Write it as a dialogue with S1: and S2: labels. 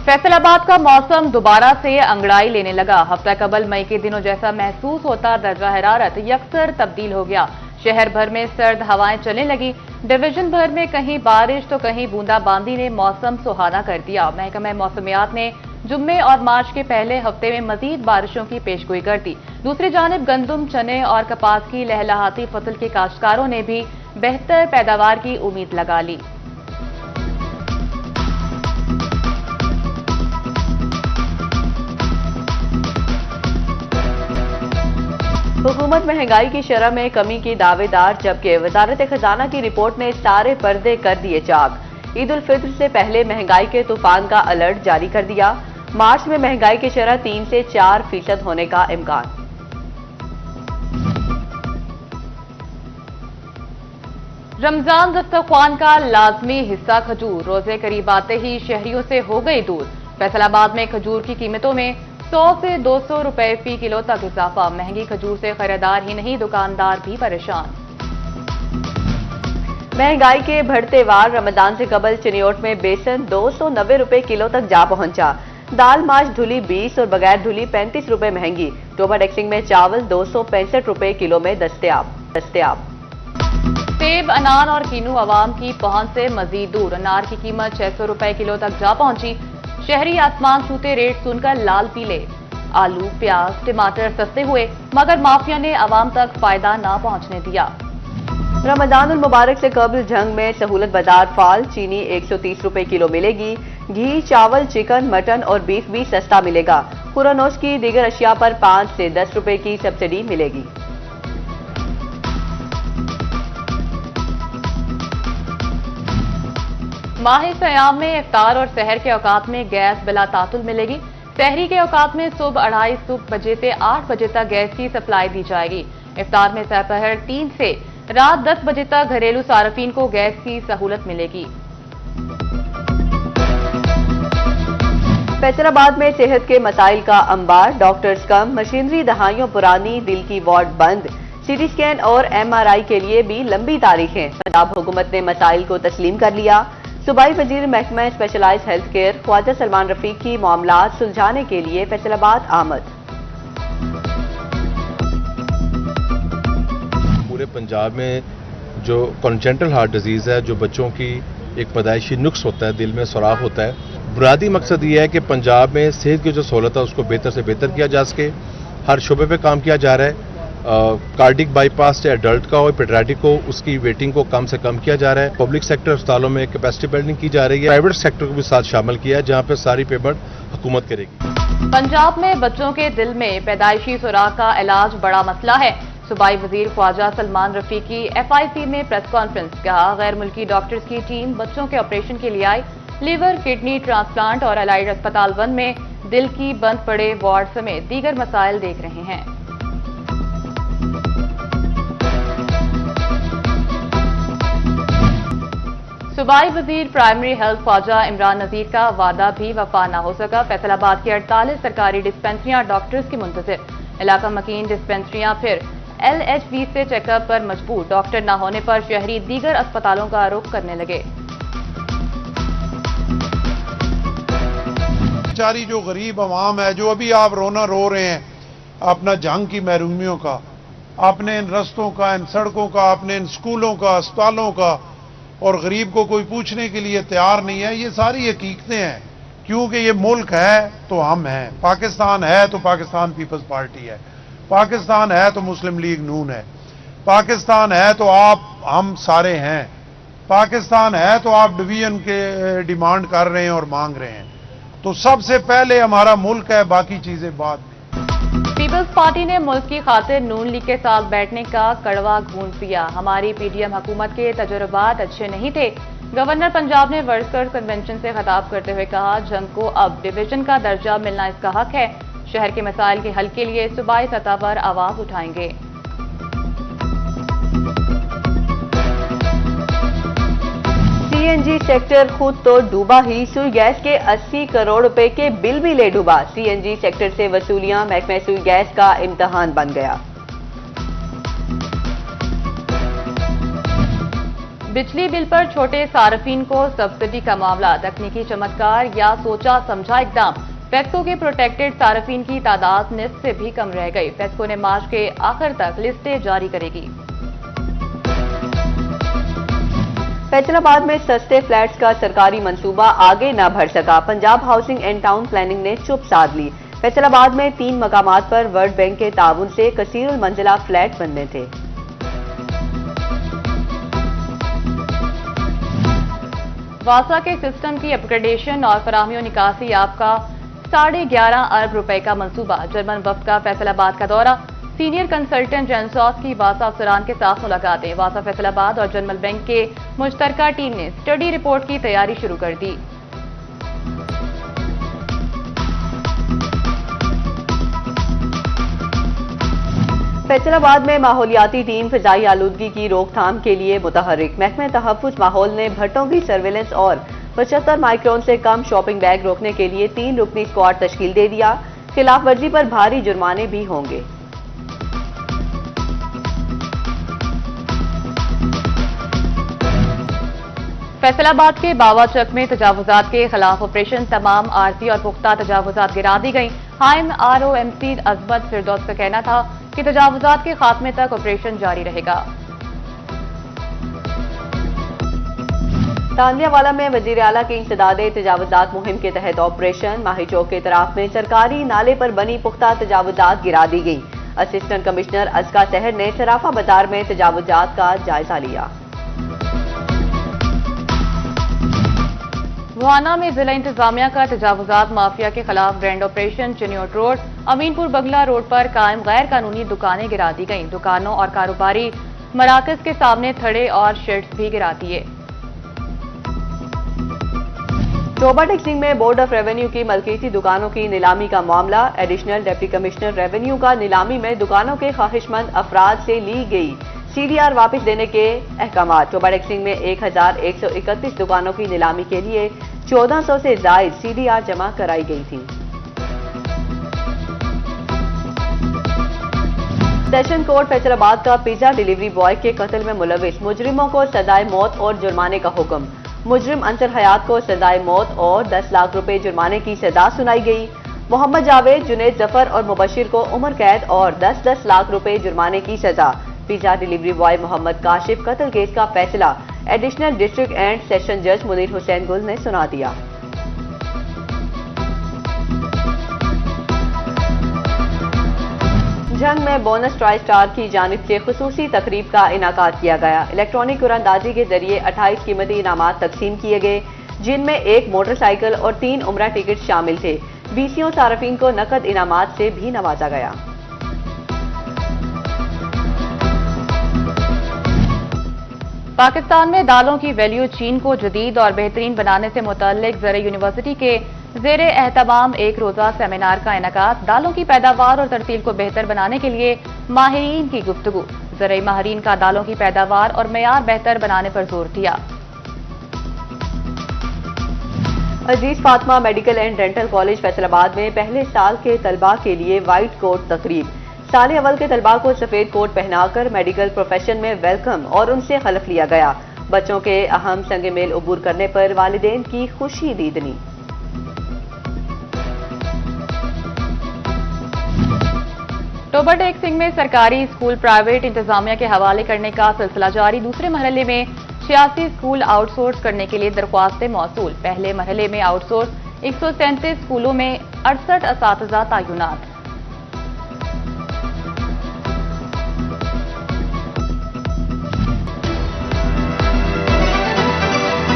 S1: फैसल आबाद का मौसम दोबारा से अंगड़ाई लेने लगा। हफ्ता कबल मई के दिनों जैसा महसूस होता दर्जा हरारत यकसर तब्दील हो गया। शहर भर में सर्द हवाएं चलने लगी। डिवीजन भर में कहीं बारिश तो कहीं बूंदाबांदी ने मौसम सुहाना कर दिया। महकमा मौसमियात ने जुम्मे और मार्च के पहले हफ्ते में मजीद बारिशों की पेशगोई कर दी। दूसरी जानिब गंदम, चने और कपास की लहलहाती फसल के काश्तकारों ने भी बेहतर पैदावार की उम्मीद लगा ली। हुकूमत महंगाई की शरह में कमी की दावेदार, जबकि वजारत खजाना की रिपोर्ट ने सारे पर्दे कर दिए चाक। ईद उल फित्र से पहले महंगाई के तूफान का अलर्ट जारी कर दिया। मार्च में महंगाई की शरह 3 से 4% होने का इम्कान। रमजान दस्तरख्वान का लाजमी हिस्सा खजूर। रोजे करीब आते ही शहरियों से हो गई दूर। फैसलाबाद में खजूर की कीमतों में 100 से 200 रुपए फी किलो तक इजाफा। महंगी खजूर से खरीदार ही नहीं, दुकानदार भी परेशान। महंगाई के बढ़ते वार रमजान से कबल चिनियोट में बेसन 290 रुपए किलो तक जा पहुंचा। दाल माश धुली 20 और बगैर धुली 35 रुपए महंगी। टोबा टैक्सिंग में चावल 265 रुपए किलो में दस्तयाब। सेब, अनार और कीनू अवाम की पहुंच से मजीद दूर। अनार की कीमत 600 रुपए किलो तक जा पहुंची। शहरी आसमान छूते रेट सुनकर लाल पीले। आलू, प्याज, टमाटर सस्ते हुए, मगर माफिया ने अवाम तक फायदा न पहुंचने दिया। रमजान उल मुबारक से कबल जंग में सहूलत बाजार फाल। चीनी 130 रुपए किलो मिलेगी। घी, चावल, चिकन, मटन और बीफ भी सस्ता मिलेगा। खुरानोश की दीगर अशिया पर 5 से 10 रुपए की सब्सिडी मिलेगी। माह सयाम में इफ्तार और सहर के औकात में गैस बिला तातुल मिलेगी। सहरी के औकात में सुबह 2:30 बजे से 8 बजे तक गैस की सप्लाई दी जाएगी। इफ्तार में दोपहर 3 से रात 10 बजे तक घरेलू सार्फिन को गैस की सहूलत मिलेगी। फैसलाबाद में सेहत के मसाइल का अंबार। डॉक्टर्स कम, मशीनरी दहाइयों पुरानी, दिल की वार्ड बंद। सीटी स्कैन और MRI के लिए भी लंबी तारीखें। पंजाब हुकूमत ने मसाइल को तस्लीम कर लिया। सूबाई वजीर महकमा specialised health care Khawaja Salman Rafiq की मामलात सुलझाने के लिए फैसलाबाद आमद।
S2: पूरे पंजाब में जो कॉन्जेंटल हार्ट डिजीज़ है, जो बच्चों की एक पैदाइशी नुक्स होता है, दिल में सुराख होता है, बुनियादी मकसद ये है कि पंजाब में सेहत की जो सहूलत है उसको बेहतर से बेहतर किया जा सके। हर शोबे पे काम किया जा रहा है। कार्डिक बाईपास चाहे एडल्ट का हो, पेडियाट्रिक हो, उसकी वेटिंग को कम से कम किया जा रहा है। पब्लिक सेक्टर अस्पतालों में कैपेसिटी बिल्डिंग की जा रही है। प्राइवेट सेक्टर को भी साथ शामिल किया है, जहां पे सारी पेमेंट हुकूमत करेगी।
S1: पंजाब में बच्चों के दिल में पैदाइशी सुराख का इलाज बड़ा मसला है। सूबाई वजीर ख्वाजा सलमान रफीक की FIC में प्रेस कॉन्फ्रेंस। कहा, गैर मुल्की डॉक्टर्स की टीम बच्चों के ऑपरेशन के लिए आई। लीवर, किडनी ट्रांसप्लांट और अलाइड अस्पताल 1 में दिल की बंद पड़े वार्ड समेत दीगर मसाइल देख रहे हैं। सूबाई वजीर प्राइमरी हेल्थ ख्वाजा इमरान नजीर का वादा भी वफा न हो सका। फैसलाबाद की 48 सरकारी डिस्पेंसरियां डॉक्टर्स की मुंतजिर। इलाका मकीन डिस्पेंसरियां फिर LHV से चेकअप पर मजबूर। डॉक्टर न होने पर शहरी दीगर अस्पतालों का रुख करने लगे।
S3: बेचारी जो गरीब आवाम है, जो अभी आप रोना रो रहे हैं अपना जंग की महरूमियों का, अपने इन रस्तों का, इन सड़कों का, अपने इन स्कूलों का, अस्पतालों का, और गरीब को कोई पूछने के लिए तैयार नहीं है। ये सारी हकीकतें हैं, क्योंकि ये मुल्क है तो हम हैं। पाकिस्तान है तो पाकिस्तान पीपल्स पार्टी है। पाकिस्तान है तो मुस्लिम लीग नून है। पाकिस्तान है तो आप हम सारे हैं। पाकिस्तान है तो आप डिवीजन के डिमांड कर रहे हैं और मांग रहे हैं। तो सबसे पहले हमारा मुल्क है, बाकी चीजें बाद में।
S1: पीपल्स पार्टी ने मुल्क की खातिर नून लीग के साथ बैठने का कड़वा घूंट दिया। हमारी PDM हुकूमत के तजुर्बात अच्छे नहीं थे। गवर्नर पंजाब ने वर्कर्स कन्वेंशन से खिताब करते हुए कहा, जंग को अब डिवीजन का दर्जा मिलना इसका हक है। शहर के मसाइल के हल के लिए सूबाई सतह पर आवाज उठाएंगे। CNG सेक्टर खुद तो डूबा ही, सुई गैस के 80 करोड़ रुपए के बिल भी ले डूबा। CNG सेक्टर से वसूलियां महकमा सुई गैस का इम्तहान बन गया। बिजली बिल पर छोटे सार्फिन को सब्सिडी का मामला तकनीकी चमत्कार या सोचा समझा इकदाम। पेस्को के प्रोटेक्टेड सार्फिन की तादाद निस्फ से भी कम रह गई। पेस्को ने मार्च के आखिर तक लिस्टें जारी करेगी।
S4: फैसलाबाद में सस्ते फ्लैट्स का सरकारी मंसूबा आगे न बढ़ सका। Punjab housing and town planning ने चुप साध ली। फैसलाबाद में 3 मकामात पर वर्ल्ड बैंक के ताउन से कसीरुल मंजिला फ्लैट बनने थे।
S1: वासा के सिस्टम की अपग्रेडेशन और फराहमी और निकासी आपका 11.5 अरब रुपए का मंसूबा। जर्मन वफ्द का फैसलाबाद का दौरा। सीनियर कंसल्टेंट जेनसॉस की वासा अफसरान के साथ मुलाकातें। वासा फैसलाबाद और जनरल बैंक के मुश्तरका टीम ने स्टडी रिपोर्ट की तैयारी शुरू कर दी।
S4: फैसलाबाद में माहौलियाती टीम फिजाई आलूदगी की रोकथाम के लिए मुतहर्रिक। महकमे तहफ्फुज माहौल ने भट्टों की सर्वेलेंस और 75 माइक्रोन से कम शॉपिंग बैग रोकने के लिए 3 रुकनी स्क्वाड तश्कील दे दिया। खिलाफ वर्जी पर भारी जुर्माने भी होंगे।
S1: फैसलाबाद के बावाचक में तजावुजात के खिलाफ ऑपरेशन। तमाम आरती और पुख्ता तजावुजात गिरा दी गई। हाइम ROMC अजमत फिरदौस का कहना था कि तजावुजात के खात्मे तक ऑपरेशन जारी रहेगा।
S4: तांदियावाला में वजीर आला की इंसदादे तजावुजात मुहिम के तहत ऑपरेशन। माही चौक के तरफ में सरकारी नाले पर बनी पुख्ता तजावुजात गिरा दी गई। असिस्टेंट कमिश्नर अजका सहर ने सराफा बाजार में तजावुजात का जायजा लिया।
S1: मुआना में जिला इंतजामिया का तजावुजात माफिया के खिलाफ grand operation. Chiniot road, Aminpur Bangla road पर कायम गैर कानूनी दुकानें गिरा दी गईं। दुकानों और कारोबारी मराकज के सामने थड़े और शेड्स भी गिरा दिए।
S4: टोबा टैक्सिंग में बोर्ड ऑफ रेवेन्यू की मलकीती दुकानों की नीलामी का मामला। एडिशनल डिप्टी कमिश्नर रेवेन्यू का नीलामी में दुकानों के ख्वाहिशमंद अफराद से ली गई CDR वापस देने के अहकामात। टोबा टैक्सिंग में 1131 दुकानों की नीलामी के लिए 1400 से जायद CDR जमा कराई गई थी। सेशन कोर्ट फैसलाबाद का पिज्जा डिलीवरी बॉय के कत्ल में मुलविस मुजरिमों को सजाए मौत और जुर्माने का हुक्म। मुजरिम अंसर हयात को सजाए मौत और 10 लाख रुपए जुर्माने की सजा सुनाई गई। मोहम्मद जावेद, जुनेद जफर और मुबशिर को उम्र कैद और 10-10 लाख रुपए जुर्माने की सजा। Pizza delivery boy Mohammad Kashif कत्ल केस का फैसला एडिशनल डिस्ट्रिक्ट एंड सेशन जज मुनीर हुसैन गुल ने सुना दिया। जंग में बोनस ट्राई स्टार की जानिब से खुसूसी तकरीब का इनाकाद किया गया। इलेक्ट्रॉनिक कुरानदाजी के जरिए 28 कीमती इनामात तकसीम किए गए, जिनमें 1 मोटरसाइकिल और 3 उम्रा टिकट शामिल थे। BCO सार्फिन को नकद इनामात से भी नवाजा गया।
S1: पाकिस्तान में दालों की वैल्यू चीन को जदीद और बेहतरीन बनाने से मुतल्लिक ज़रे यूनिवर्सिटी के ज़ेरे एहतमाम एक रोज़ा सेमिनार का इनेकाद। दालों की पैदावार और तरतीब को बेहतर बनाने के लिए माहिरीन की गुफ्तगू। ज़रे माहिरीन का दालों की पैदावार और मेयार बेहतर बनाने पर जोर दिया।
S4: Aziz Fatima medical and dental college Faisalabad में पहले साल के तलबा के लिए व्हाइट कोट तकरीब। साल अव्वल के तलबा को सफेद कोट पहनाकर मेडिकल प्रोफेशन में वेलकम और उनसे हलफ लिया गया। बच्चों के अहम संग मेल अबूर करने पर वालिदैन की खुशी दीदनी।
S1: टोबा टैक्सिंग में सरकारी स्कूल प्राइवेट इंतजामिया के हवाले करने का सिलसिला जारी। दूसरे मरहले में 86 स्कूल आउटसोर्स करने के लिए दरख्वास्तें मौसूल। पहले मरहले में आउटसोर्स 137 स्कूलों में 68 असातिज़ा तैनात।